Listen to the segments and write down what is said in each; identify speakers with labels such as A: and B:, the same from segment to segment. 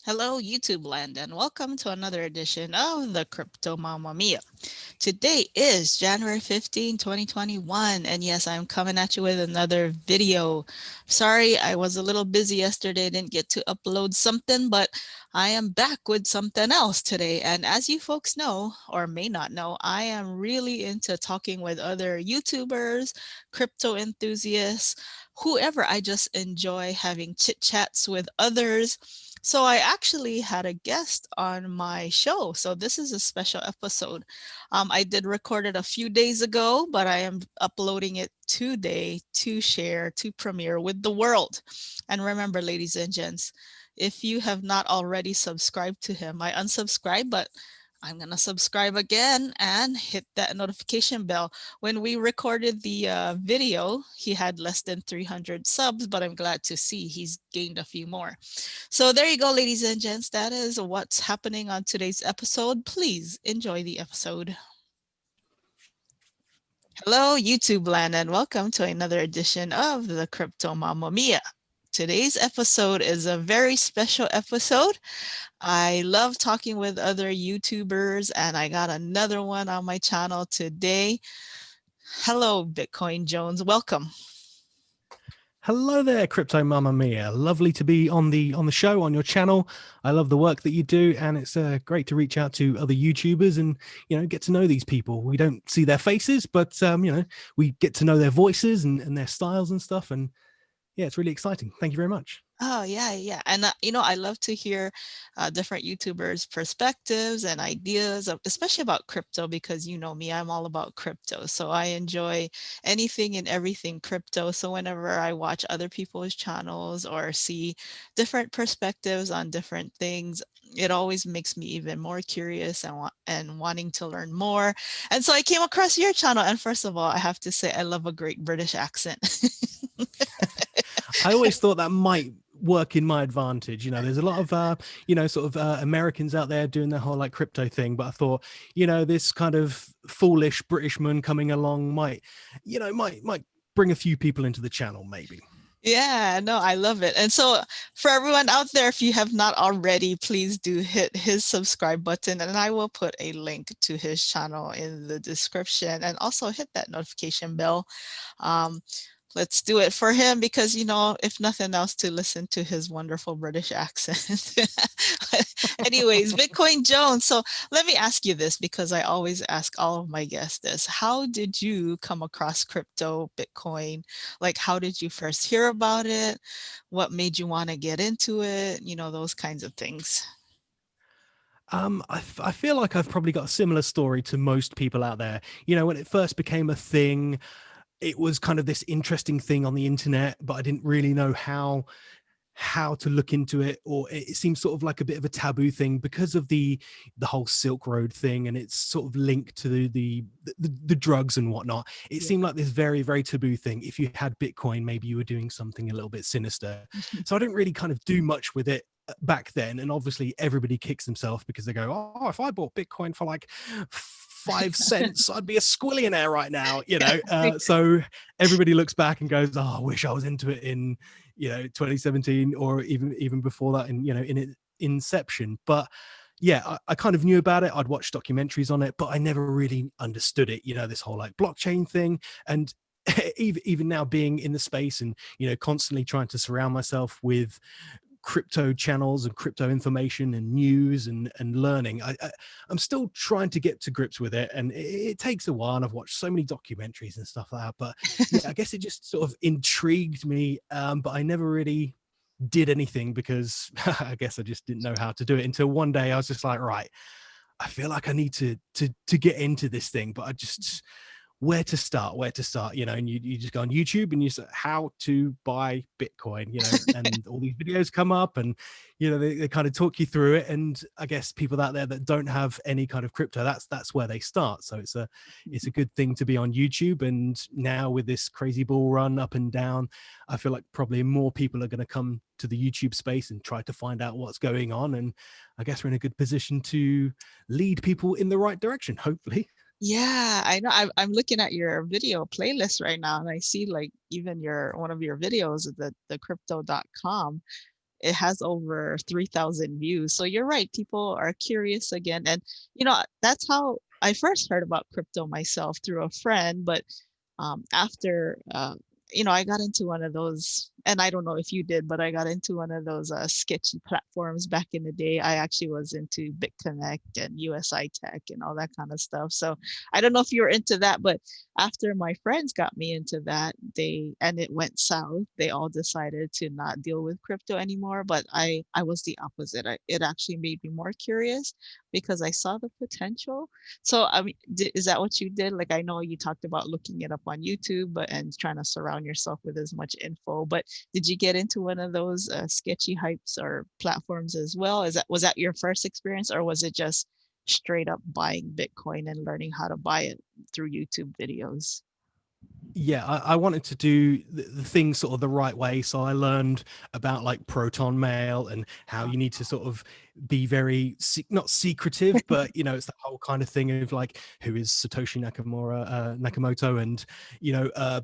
A: Hello, YouTube land, and welcome to another edition of the Crypto Mamma Mia. Today is January 15, 2021, and yes, I'm coming at you with another video. Sorry, I was a little busy yesterday, didn't get to upload something, but I am back with something else today. And as you folks know, or may not know, I am really into talking with other YouTubers, crypto enthusiasts, whoever. I just enjoy having chit chats with others. So I actually had a guest on my show. So this is a special episode. I did record it a few days ago, but I am uploading it today to share, to premiere with the world. And remember, ladies and gents, if you have not already subscribed to him, I unsubscribe, but I'm going to subscribe again and hit that notification bell. When we recorded the video, he had less than 300 subs, but I'm glad to see he's gained a few more. So there you go, ladies and gents. That is what's happening on today's episode. Please enjoy the episode. Hello, YouTube land, and welcome to another edition of the Crypto Mamma Mia. Today's episode is a very special episode. I love talking with other YouTubers, and I got another one on my channel today. Hello, Bitcoin Jones. Welcome.
B: Hello there, Crypto Mamma Mia. Lovely to be on the show, on your channel. I love the work that you do, and it's great to reach out to other YouTubers and get to know these people. We don't see their faces, but we get to know their voices and their styles and stuff. And yeah, it's really exciting. Thank you very much.
A: Oh, yeah, yeah. And, I love to hear different YouTubers' perspectives and ideas, especially about crypto, because you know me, I'm all about crypto. So I enjoy anything and everything crypto. So whenever I watch other people's channels or see different perspectives on different things, it always makes me even more curious and wanting to learn more. And so I came across your channel. And first of all, I have to say, I love a great British accent.
B: I always thought that might work in my advantage. There's a lot of Americans out there doing the whole like crypto thing, but I thought this kind of foolish Britishman coming along might bring a few people into the channel, maybe.
A: Yeah, no, I love it. And so for everyone out there, if you have not already, please do hit his subscribe button, and I will put a link to his channel in the description, and also hit that notification bell. Um, let's do it for him because, if nothing else, to listen to his wonderful British accent. Anyways, Bitcoin Jones. So let me ask you this, because I always ask all of my guests this. How did you come across crypto, Bitcoin? Like, how did you first hear about it? What made you want to get into it? Those kinds of things.
B: I feel like I've probably got a similar story to most people out there. When it first became a thing, it was kind of this interesting thing on the internet, but I didn't really know how to look into it, or it seems sort of like a bit of a taboo thing because of the whole Silk Road thing, and it's sort of linked to the drugs and whatnot. It
A: Yeah.
B: seemed like this very, very taboo thing. If you had Bitcoin, maybe you were doing something a little bit sinister. So I didn't really kind of do much with it back then, and obviously everybody kicks themselves because they go, oh, if I bought Bitcoin for like 5 cents, I'd be a squillionaire right now. So everybody looks back and goes, oh, I wish I was into it in 2017, or even before that, in its inception. But yeah, I kind of knew about it. I'd watched documentaries on it, but I never really understood it, this whole like blockchain thing. And even now, being in the space and constantly trying to surround myself with crypto channels and crypto information and news and learning, I'm still trying to get to grips with it, and it takes a while, and I've watched so many documentaries and stuff like that. But yeah, I guess it just sort of intrigued me, but I never really did anything because I guess I just didn't know how to do it until one day I was just like, right, I feel like I need to get into this thing, but I just, where to start, and you just go on YouTube and you say how to buy Bitcoin, and all these videos come up, and they kind of talk you through it. And I guess people out there that don't have any kind of crypto, that's where they start. So it's a good thing to be on YouTube. And now with this crazy bull run up and down, I feel like probably more people are going to come to the YouTube space and try to find out what's going on. And I guess we're in a good position to lead people in the right direction, hopefully.
A: Yeah, I know. I'm looking at your video playlist right now, and I see like even one of your videos, the crypto.com. it has over 3,000 views. So you're right, people are curious again. And that's how I first heard about crypto myself, through a friend. But after I got into one of those, and I don't know if you did, but I got into one of those sketchy platforms back in the day. I actually was into BitConnect and USI Tech and all that kind of stuff. So I don't know if you're into that, but after my friends got me into that, and it went south, they all decided to not deal with crypto anymore. But I was the opposite. It actually made me more curious because I saw the potential. So, I mean, is that what you did? Like, I know you talked about looking it up on YouTube, but and trying to surround yourself with as much info. But did you get into one of those sketchy hypes or platforms as well? Was that your first experience, or was it just straight up buying Bitcoin and learning how to buy it through YouTube videos?
B: Yeah, I wanted to do the things sort of the right way. So I learned about like Proton Mail and how you need to sort of be very not secretive, but it's the whole kind of thing of like, who is Satoshi Nakamoto, and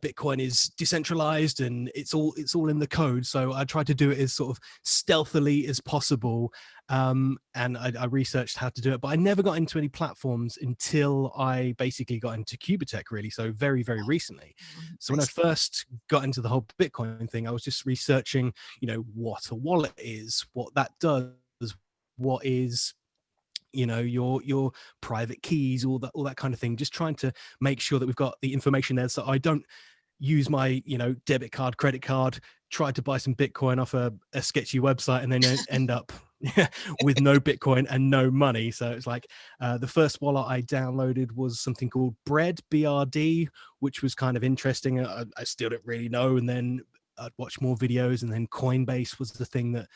B: Bitcoin is decentralized and it's all in the code. So I tried to do it as sort of stealthily as possible. And I researched how to do it, but I never got into any platforms until I basically got into Cubatech, really. So very, very recently. So
A: I
B: when I
A: see.
B: first got into the whole Bitcoin thing, I was just researching, what a wallet is, what that does, what is your private keys, all that kind of thing, just trying to make sure that we've got the information there, so I don't use my debit card, credit card, try to buy some Bitcoin off a sketchy website, and then end up with no Bitcoin and no money. So it's like, the first wallet I downloaded was something called BRD, which was kind of interesting. I still don't really know. And then I'd watch more videos, and then Coinbase was the thing that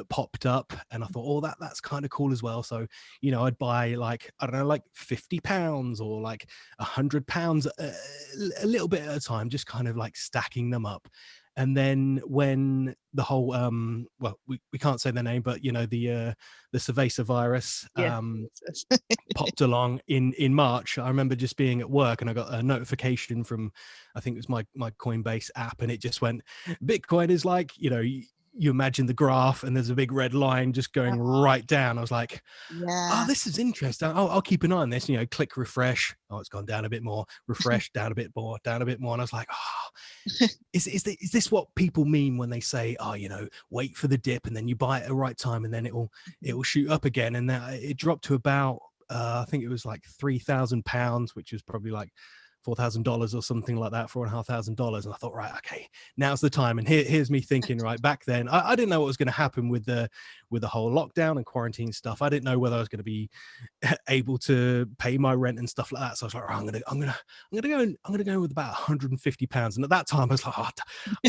B: popped up, and I thought, oh, that's kind of cool as well. So I'd buy, like, I don't know, like £50 or like £100 a little bit at a time, just kind of like stacking them up. And then when the whole well, we can't say the name, but the Cerveza virus
A: Yeah.
B: popped along in March. I remember just being at work, and I got a notification from, I think it was my Coinbase app, and it just went, Bitcoin is like, you imagine the graph, and there's a big red line just going right down. I was like, oh,
A: Yeah.
B: this is interesting. I'll keep an eye on this. Click refresh. Oh, it's gone down a bit more. Refresh, down a bit more, down a bit more. And I was like, oh, is this what people mean when they say, oh, wait for the dip and then you buy it at the right time and then it'll shoot up again? And then it dropped to about, I think it was like £3,000, which was probably like $4,000 or something like that, $4,500. And I thought, right, okay, now's the time. And here's me thinking, right, back then, I didn't know what was going to happen with the whole lockdown and quarantine stuff. I didn't know whether I was going to be able to pay my rent and stuff like that. So I was like, oh, I'm gonna go with about £150. And at that time, I was like, oh,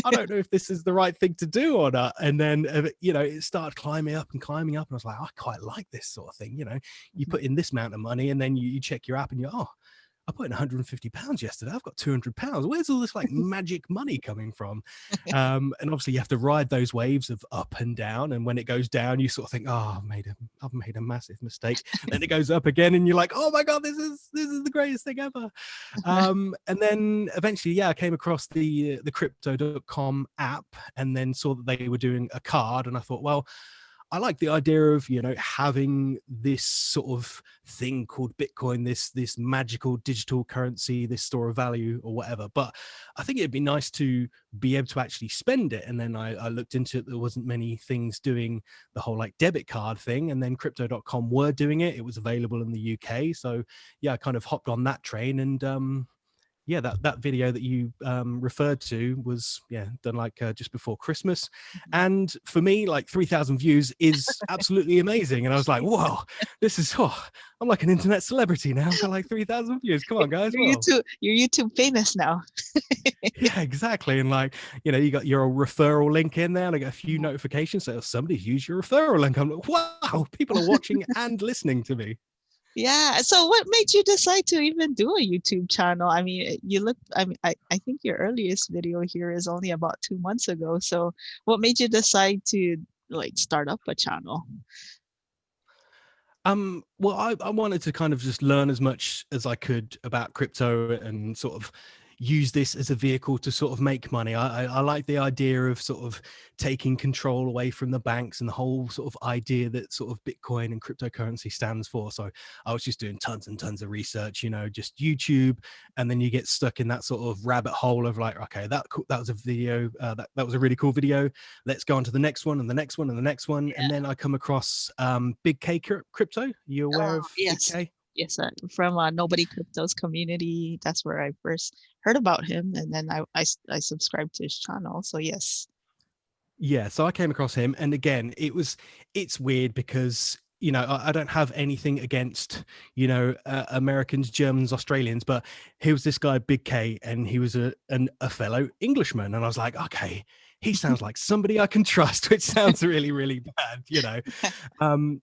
B: I don't know if this is the right thing to do or not. And then it started climbing up and climbing up, and I was like, I quite like this sort of thing. You put in this amount of money, and then you check your app, and you're, oh, I put in £150 yesterday. I've got £200. Where's all this like magic money coming from? And obviously you have to ride those waves of up and down. And when it goes down, you sort of think, oh, I've made a massive mistake. Then it goes up again, and you're like, oh my God, this is the greatest thing ever. And then eventually, yeah, I came across the crypto.com app, and then saw that they were doing a card. And I thought, well, I like the idea of, having this sort of thing called Bitcoin, this magical digital currency, this store of value or whatever. But I think it'd be nice to be able to actually spend it. And then I looked into it. There wasn't many things doing the whole like debit card thing. And then crypto.com were doing it. It was available in the UK. So yeah, I kind of hopped on that train. And yeah, that video that you referred to was, yeah, done like just before Christmas. And for me, like 3,000 views is absolutely amazing. And I was like, whoa, I'm like an internet celebrity now. I've got like 3,000 views. Come on, guys. Whoa.
A: You're YouTube famous now.
B: Yeah, exactly. And like, you got your referral link in there, and I got a few notifications. So somebody's used your referral link. I'm like, wow, people are watching and listening to me.
A: Yeah. So what made you decide to even do a YouTube channel? I mean, I think your earliest video here is only about 2 months ago. So what made you decide to like start up a channel?
B: Well, I wanted to kind of just learn as much as I could about crypto, and sort of, use this as a vehicle to sort of make money. I like the idea of sort of taking control away from the banks and the whole sort of idea that sort of Bitcoin and cryptocurrency stands for. So I was just doing tons and tons of research, just YouTube, and then you get stuck in that sort of rabbit hole of like, okay, that was a video, that was a really cool video. Let's go on to the next one and the next one and the next one, and then I come across Big K Crypto. You aware of Big
A: Yes.
B: K?
A: Yes, from Nobody Crypto's community. That's where I first heard about him, and then I subscribed to his channel. So yes.
B: Yeah, so I came across him, and again, it's weird because I don't have anything against Americans, Germans, Australians, but he was this guy Big K, and he was a fellow Englishman, and I was like, okay, he sounds like somebody I can trust, which sounds really really bad.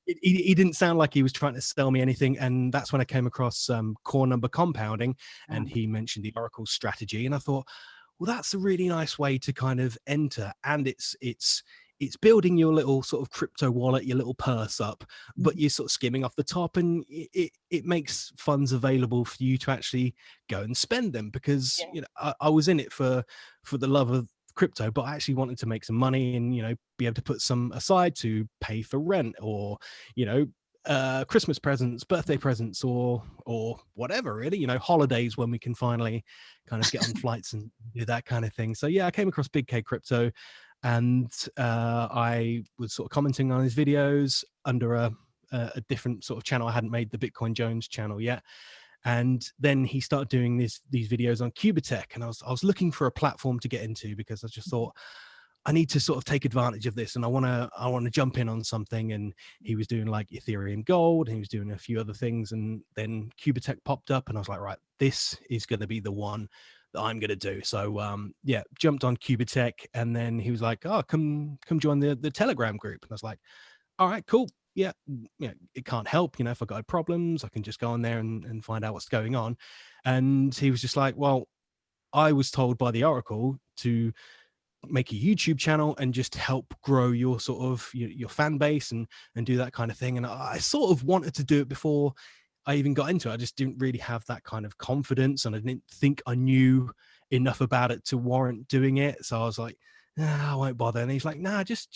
B: He didn't sound like he was trying to sell me anything, and that's when I came across core number compounding, and he mentioned the Oracle strategy, and I thought, well, that's a really nice way to kind of enter, and it's building your little sort of crypto wallet, your little purse up, but you're sort of skimming off the top, and it makes funds available for you to actually go and spend them, because
A: Yeah.
B: I was in it for the love of crypto, but I actually wanted to make some money and be able to put some aside to pay for rent, or you know Christmas presents, birthday presents, or whatever, really, holidays when we can finally kind of get on flights and do that kind of thing. So yeah, I came across Big K Crypto, and I was sort of commenting on his videos under a different sort of channel. I hadn't made the Bitcoin Jones channel yet, and then he started doing these videos on Cubatech, and I was looking for a platform to get into, because I just thought I need to sort of take advantage of this, and I want to jump in on something. And he was doing like Ethereum Gold, and he was doing a few other things, and then Cubatech popped up, and I was like, right, this is going to be the one that I'm going to do. So yeah, jumped on Cubatech, and then he was like, oh, come join the Telegram group, and I was like, all right, cool. Yeah, it can't help, if I got problems, I can just go on there and find out what's going on. And he was just like, well, I was told by the Oracle to make a YouTube channel and just help grow your sort of your fan base, and do that kind of thing. And I sort of wanted to do it before I even got into it. I just didn't really have that kind of confidence, and I didn't think I knew enough about it to warrant doing it. So I was like, nah, I won't bother. And he's like, nah, just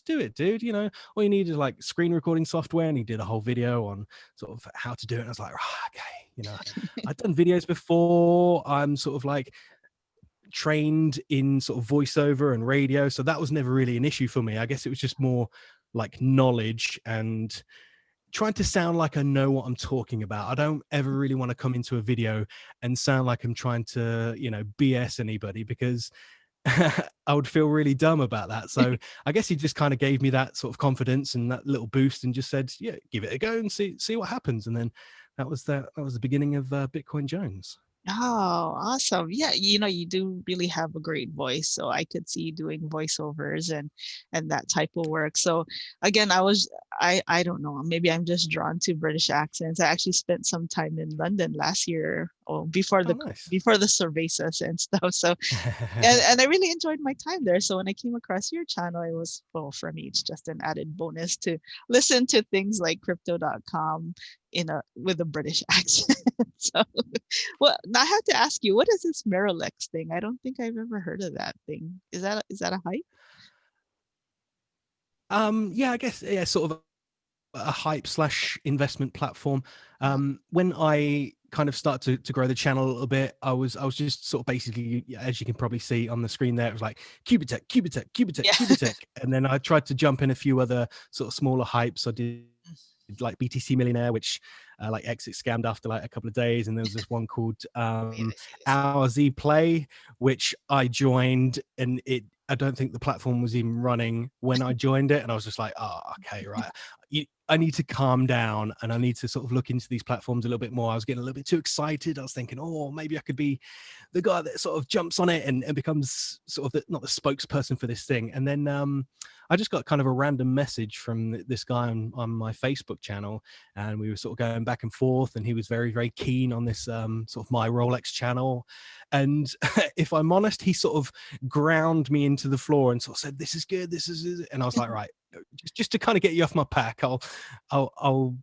B: do it, dude. All you need is like screen recording software. And he did a whole video on sort of how to do it. And I was like, okay, I've done videos before. I'm sort of like trained in sort of voiceover and radio, so that was never really an issue for me. I guess it was just more like knowledge and trying to sound like I know what I'm talking about. I don't ever really want to come into a video and sound like I'm trying to BS anybody, because I would feel really dumb about that. So I guess he just kind of gave me that sort of confidence and that little boost, and just said, yeah, give it a go and see what happens. And then that was the beginning of Bitcoin Jones.
A: Oh, awesome. Yeah, you do really have a great voice. So I could see you doing voiceovers and that type of work. So again, I don't know, maybe I'm just drawn to British accents. I actually spent some time in London last year, or before
B: Oh,
A: the
B: nice.
A: before the cervezas and stuff. So and I really enjoyed my time there. So when I came across your channel, it was, well, for me, it's just an added bonus to listen to things like crypto.com with a British accent. So, well, now I have to ask you, what is this Miralex thing? I don't think I've ever heard of that thing. Is that a hype?
B: Yeah, I guess, yeah, sort of a hype slash investment platform. When I kind of start to grow the channel a little bit, I was just sort of basically, as you can probably see on the screen there, it was like Cubatech, Cubatech, Cubatech,
A: Yeah.
B: Cubatech, and then I tried to jump in a few other sort of smaller hypes. I did like BTC Millionaire, which like exit scammed after like a couple of days, and there was this one called
A: Wait, I see this.
B: Our Z Play, which I joined, and I don't think the platform was even running when I joined it, and I was just like, oh, okay, right. I need to calm down, and I need to sort of look into these platforms a little bit more. I was getting a little bit too excited. I was thinking, oh, maybe I could be the guy that sort of jumps on it and becomes sort of not the spokesperson for this thing. And then I just got kind of a random message from this guy on my Facebook channel, and we were sort of going back and forth, and he was very, very keen on this sort of my Rolex channel. And if I'm honest, he sort of ground me into the floor and sort of said, this is good, this is, and I was like, right, just to kind of get you off my pack, I'll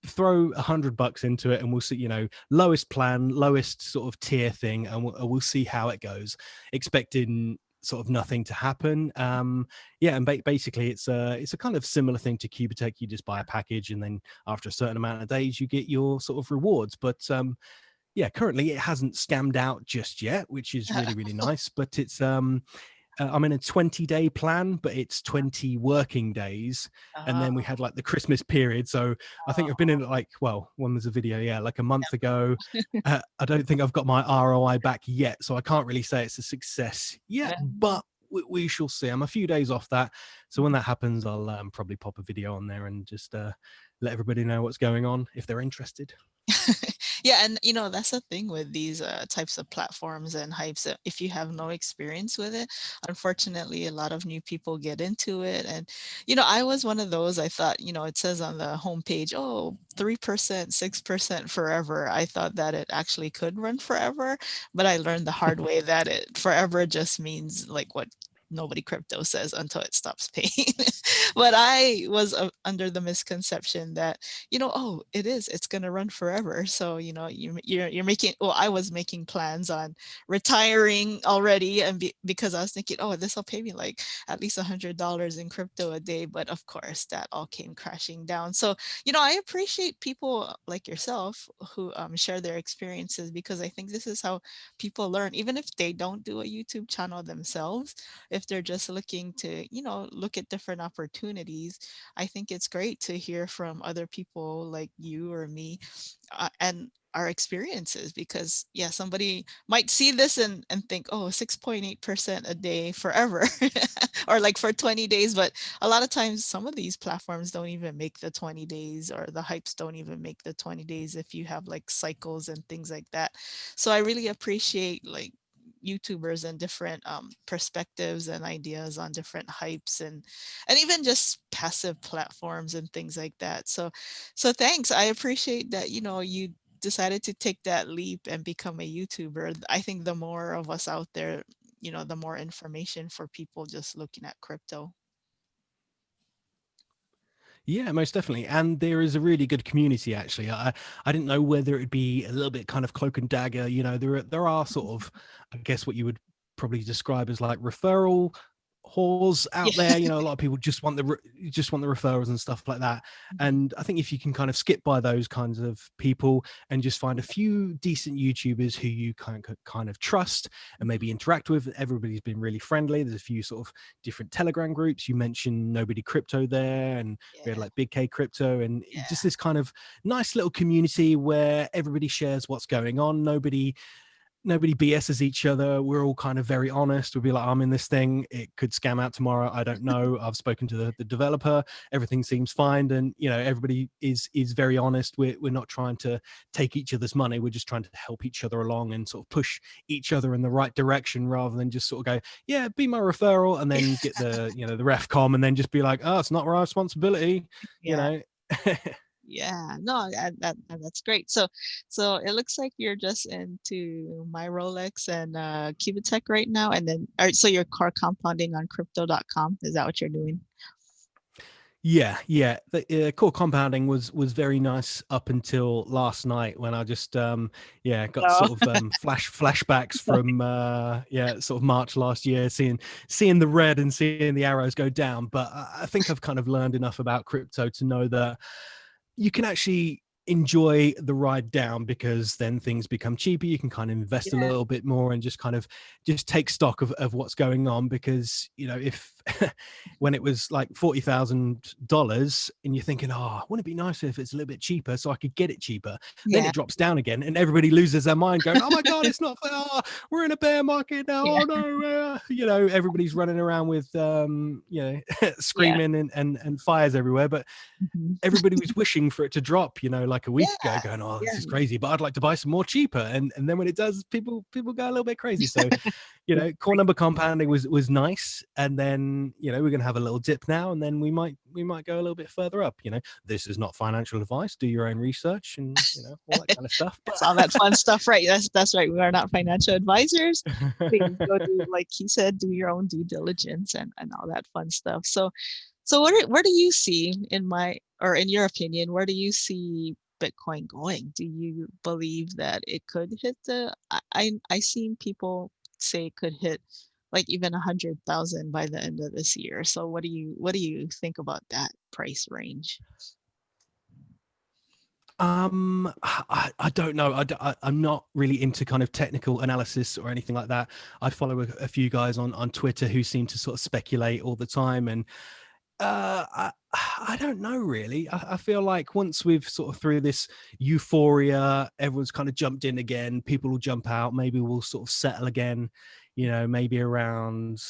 B: throw $100 into it and we'll see, lowest plan, lowest sort of tier thing, and we'll see how it goes, expecting sort of nothing to happen. Yeah, and basically it's a kind of similar thing to Cubatech. You just buy a package, and then after a certain amount of days you get your sort of rewards. But yeah, currently it hasn't scammed out just yet, which is really, really nice. But it's I'm in a 20-day plan, but it's 20 working days. And then we
A: Oh,
B: had like the Christmas period. So I think I've been in it like, well, when was the video? Yeah, like a month ago. I don't think I've got my ROI back yet. So I can't really say it's a success yet,
A: yeah.
B: but we shall see. I'm a few days off that. So when that happens, I'll probably pop a video on there and just let everybody know what's going on if they're interested.
A: Yeah, and that's the thing with these types of platforms and hypes. If you have no experience with it, unfortunately, a lot of new people get into it. And I was one of those. I thought, it says on the homepage, oh, 3%, 6% forever. I thought that it actually could run forever, but I learned the hard way that it forever just means like what nobody crypto says until it stops paying. But I was under the misconception that oh, it's going to run forever. So, you're making, well, I was making plans on retiring already. And because I was thinking, oh, this will pay me like at least $100 in crypto a day. But of course, that all came crashing down. So, I appreciate people like yourself who share their experiences, because I think this is how people learn, even if they don't do a YouTube channel themselves, if they're just looking to, look at different opportunities. I think it's great to hear from other people like you or me, and our experiences, because yeah, somebody might see this and think, oh, 6.8% a day forever or like for 20 days. But a lot of times some of these platforms don't even make the 20 days, or the hypes don't even make the 20 days if you have like cycles and things like that. So I really appreciate like YouTubers and different perspectives and ideas on different hypes, and even just passive platforms and things like that. So thanks. I appreciate that, you decided to take that leap and become a YouTuber. I think the more of us out there, the more information for people just looking at crypto.
B: Yeah, most definitely. And there is a really good community actually. I didn't know whether it'd be a little bit kind of cloak and dagger. There are sort of, I guess, what you would probably describe as like referral whores out
A: Yeah.
B: there. A lot of people just want the referrals and stuff like that. And I think if you can kind of skip by those kinds of people and just find a few decent YouTubers who you kind of trust and maybe interact with, everybody's been really friendly. There's a few sort of different Telegram groups. You mentioned Nobody Crypto there, and we had
A: Yeah.
B: like Big K Crypto, and just
A: Yeah.
B: this kind of nice little community where everybody shares what's going on. Nobody BSs each other. We're all kind of very honest. We'll be like, I'm in this thing. It could scam out tomorrow. I don't know. I've spoken to the developer. Everything seems fine. And, everybody is very honest. We're not trying to take each other's money. We're just trying to help each other along and sort of push each other in the right direction, rather than just sort of go, yeah, be my referral, and then get the ref com, and then just be like, oh, it's not my responsibility, you
A: Yeah.
B: know.
A: Yeah, no, that's great. So it looks like you're just into my Rolex and Cubitech right now, and then so you're core compounding on crypto.com. Is that what you're doing?
B: Yeah. The core compounding was very nice up until last night, when I just got
A: Oh,
B: sort of flashbacks from sort of March last year, seeing the red and seeing the arrows go down. But I think I've kind of learned enough about crypto to know that you can actually enjoy the ride down, because then things become cheaper. You can kind of invest a
A: yeah,
B: little bit more and just kind of just take stock of what's going on. Because if when it was like $40,000 and you're thinking, oh, wouldn't it be nice if it's a little bit cheaper so I could get it cheaper, then
A: yeah,
B: it drops down again and everybody loses their mind going, oh my god, it's not fair. Oh, we're in a bear market now.
A: yeah,
B: Oh no. Everybody's running around with
A: yeah,
B: screaming and fires everywhere. But
A: mhm,
B: everybody was wishing for it to drop, like a week ago,
A: yeah,
B: going, "Oh, this is
A: yeah,
B: crazy," but I'd like to buy some more cheaper. And then when it does, people go a little bit crazy. So,
A: yeah,
B: core number compounding was nice, and then we're gonna have a little dip now, and then we might go a little bit further up. This is not financial advice. Do your own research, and all that kind of stuff.
A: that's all that fun stuff, right? That's right. We are not financial advisors. Please go do, like he said, do your own due diligence and all that fun stuff. So So where do you see in my or in your opinion, where do you see Bitcoin going? Do you believe that it could hit the I seen people say it could hit like even 100,000 by the end of this year. So what do you think about that price range?
B: I don't know. I'm not really into kind of technical analysis or anything like that. I follow a few guys on Twitter who seem to sort of speculate all the time, and I don't know really. I feel like once we've sort of through this euphoria, everyone's kind of jumped in again. People will jump out. Maybe we'll sort of settle again. You know, maybe around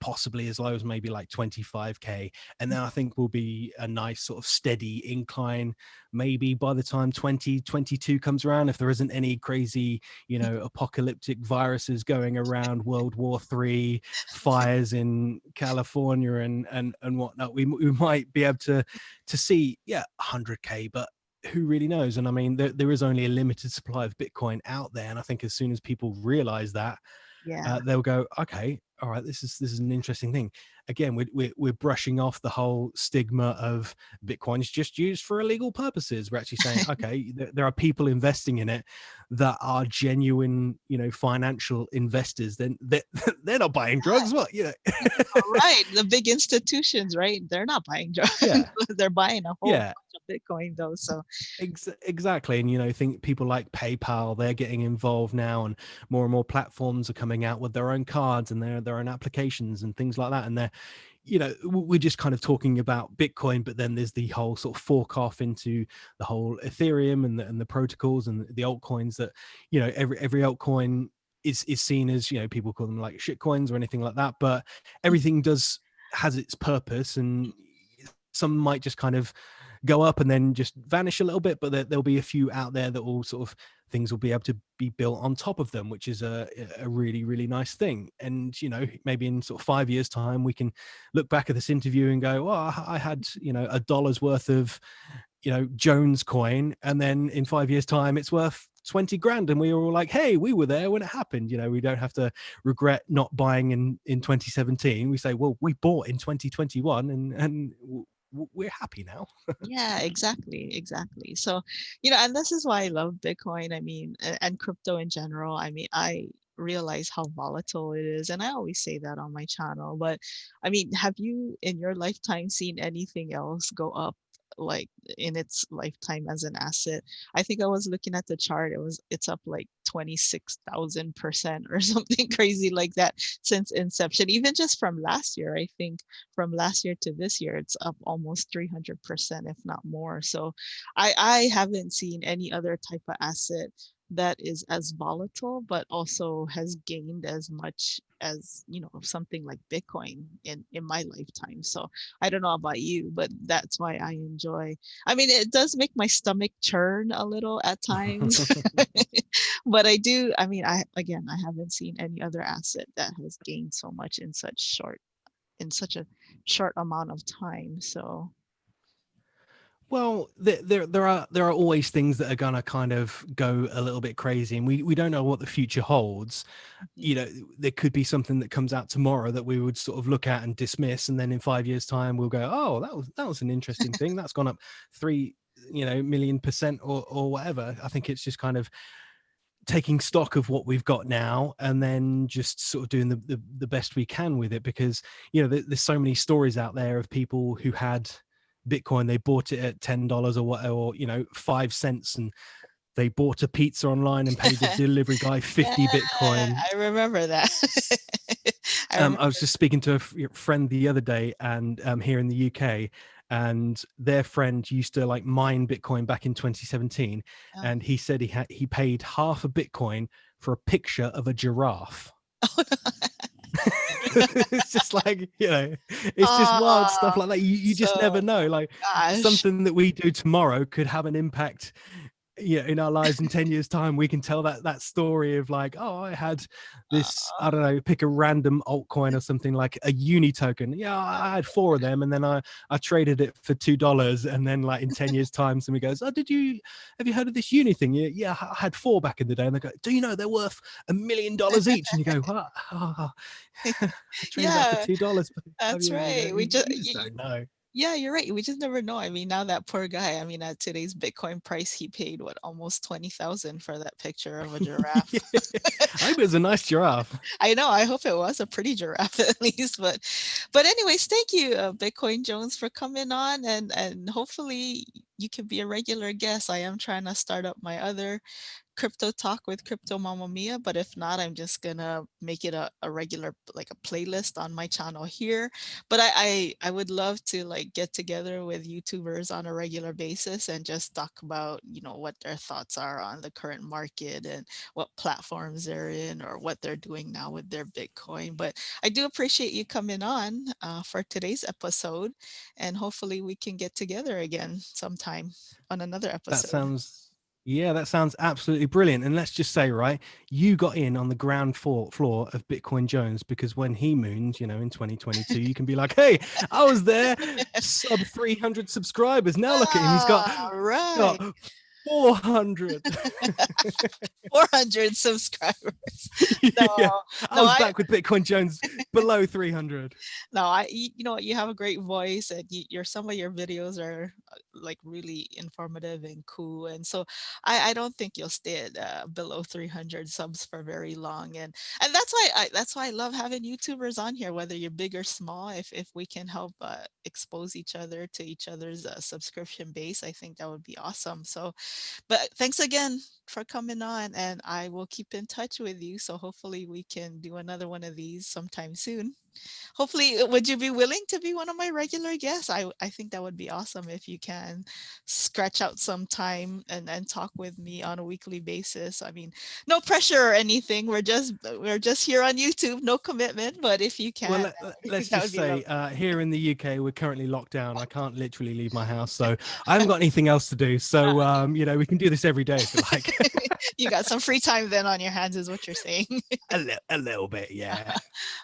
B: possibly as low as maybe like 25k, and then I think will be a nice sort of steady incline maybe by the time 2022 comes around, if there isn't any crazy, you know, apocalyptic viruses going around, World War III, fires in California and whatnot. We might be able to see, yeah, 100k, but who really knows? And I mean, there is only a limited supply of Bitcoin out there, and I think as soon as people realize that,
A: Yeah.
B: they'll go, okay, all right, this is an interesting thing. Again, we're brushing off the whole stigma of Bitcoin is just used for illegal purposes. We're actually saying, okay, there are people investing in it that are genuine, you know, financial investors. Then they're not buying drugs. What, you
A: Yeah,
B: know?
A: right. The big institutions, right? They're not buying drugs.
B: Yeah,
A: They're buying a whole
B: yeah.
A: bunch of Bitcoin though. So
B: Exactly. And, you know, think people like PayPal, they're getting involved now, and more platforms are coming out with their own cards and their own applications and things like that. And they're, you know, we're just kind of talking about Bitcoin, but then there's the whole sort of fork off into the whole Ethereum and the protocols and the altcoins that, you know, every altcoin is seen as, you know, people call them like shit coins or anything like that, but everything does has its purpose, and some might just kind of go up and then just vanish a little bit, but there'll be a few out there that will sort of things will be able to be built on top of them, which is a really really nice thing. And you know, maybe in sort of 5 years time we can look back at this interview and go, well, I had, you know, $1 worth of, you know, Jones coin, and then in 5 years time it's worth 20 grand, and we were all like, hey, we were there when it happened. You know, we don't have to regret not buying in 2017. We say, well, we bought in 2021, and we're happy now.
A: yeah, exactly, exactly. So, you know, and this is why I love Bitcoin. I mean, and crypto in general. I mean, I realize how volatile it is, and I always say that on my channel. But I mean, have you in your lifetime seen anything else go up like in its lifetime as an asset? I think I was looking at the chart. It's up like 26,000% or something crazy like that since inception. Even just from last year, I think from last year to this year, it's up almost 300%, if not more. So I haven't seen any other type of asset that is as volatile, but also has gained as much as, you know, something like Bitcoin in my lifetime. So I don't know about you, but that's why I enjoy. I mean, it does make my stomach churn a little at times, but I do. I mean, I haven't seen any other asset that has gained so much in such a short amount of time. So
B: Well, there are always things that are gonna kind of go a little bit crazy, and we don't know what the future holds.
A: mhm.
B: You know, there could be something that comes out tomorrow that we would sort of look at and dismiss, and then in 5 years' time we'll go, oh, that was an interesting thing. That's gone up 3 million% or whatever. I think it's just kind of taking stock of what we've got now, and then just sort of doing the best we can with it, because you know there's so many stories out there of people who had Bitcoin, they bought it at $10 or what, or you know, 5 cents, and they bought a pizza online and paid the delivery guy
A: Yeah,
B: 50 Bitcoin.
A: I remember that. I remember.
B: I was just speaking to a friend the other day, and here in the UK, and their friend used to like mine Bitcoin back in 2017,
A: Oh.
B: and he said he paid half a Bitcoin for a picture of a giraffe. It's just like, you know, it's just wild stuff
A: Oh,
B: like that. You just
A: so
B: never know. Like
A: gosh.
B: something that we do tomorrow could have an impact yeah, in our lives in 10 years time, we can tell that story of like, oh, I had this,
A: Uh,
B: I don't know, pick a random altcoin or something like a uni token. Yeah, I had four of them, and then I traded it for $2, and then like in 10 years time somebody goes, oh, did you have you heard of this uni thing? Yeah, yeah, I had four back in the day. And they go, do you know they're worth $1 million each? And you go, what? Oh, I traded that for
A: yeah,
B: $2
A: that's
B: 5 years ago.
A: right.
B: You just don't know.
A: Yeah, you're right. We just never know. I mean, now that poor guy, I mean, at today's Bitcoin price, he paid what, almost 20,000 for that picture of a giraffe.
B: Yeah. I hope it was a nice giraffe.
A: I know. I hope it was a pretty giraffe at least. But anyways, thank you, Bitcoin Jones, for coming on, and hopefully you can be a regular guest. I am trying to start up my other crypto talk with Crypto Mamma Mia, but if not, I'm just gonna make it a regular, like a playlist on my channel here. But I would love to like get together with YouTubers on a regular basis and just talk about, what their thoughts are on the current market and what platforms they're in or what they're doing now with their Bitcoin. But I do appreciate you coming on for today's episode, and hopefully we can get together again sometime on another
B: That
A: episode.
B: sounds, yeah, that sounds absolutely brilliant. And let's just say, right, you got in on the ground floor of Bitcoin Jones, because when he moons, in 2022, you can be like, hey, I was there, sub 300 subscribers. Now look at him.
A: Ah, right.
B: Got 400.
A: 400 subscribers. No,
B: Yeah, I
A: no,
B: was back with Bitcoin Jones below 300.
A: no, you know what? You have a great voice, and some of your videos are like really informative and cool. And so I don't think you'll stay at below 300 subs for very long. And that's why I love having YouTubers on here, whether you're big or small. If we can help expose each other to each other's subscription base, I think that would be awesome. So, but thanks again for coming on, and I will keep in touch with you. So hopefully we can do another one of these sometime soon. Hopefully, would you be willing to be one of my regular guests? I think that would be awesome if you can scratch out some time and talk with me on a weekly basis. I mean, no pressure or anything. We're just here on YouTube, no commitment. But if you
B: Well,
A: can,
B: let's
A: that would
B: just
A: be
B: say
A: lovely.
B: here in the UK, we're currently locked down. I can't literally leave my house, so I haven't got anything else to do. So, we can do this every day if you like.
A: You got some free time then on your hands, is what you're saying.
B: A little bit, yeah.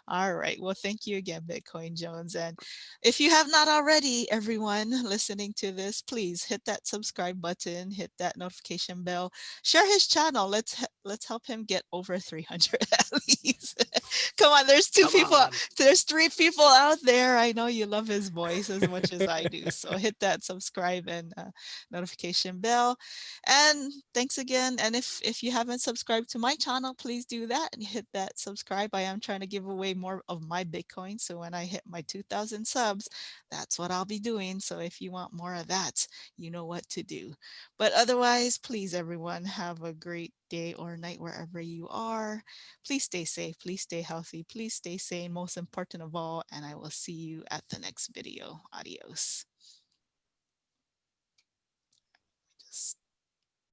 A: All right. Well, thank you again, Bitcoin Jones. And if you have not already, everyone listening to this, please hit that subscribe button, hit that notification bell, share his channel. Let's help him get over 300 at least. Come on,
B: Come on.
A: there's three people out there. I know you love his voice as much as I do. So hit that subscribe and notification bell. And thanks again. And if you haven't subscribed to my channel, please do that and hit that subscribe. I am trying to give away more of my Bitcoin. So when I hit my 2,000 subs, that's what I'll be doing. So if you want more of that, you know what to do. But otherwise, please, everyone, have a great day or night wherever you are. Please stay safe. Please stay healthy. Please stay sane. Most important of all. And I will see you at the next video. Adios.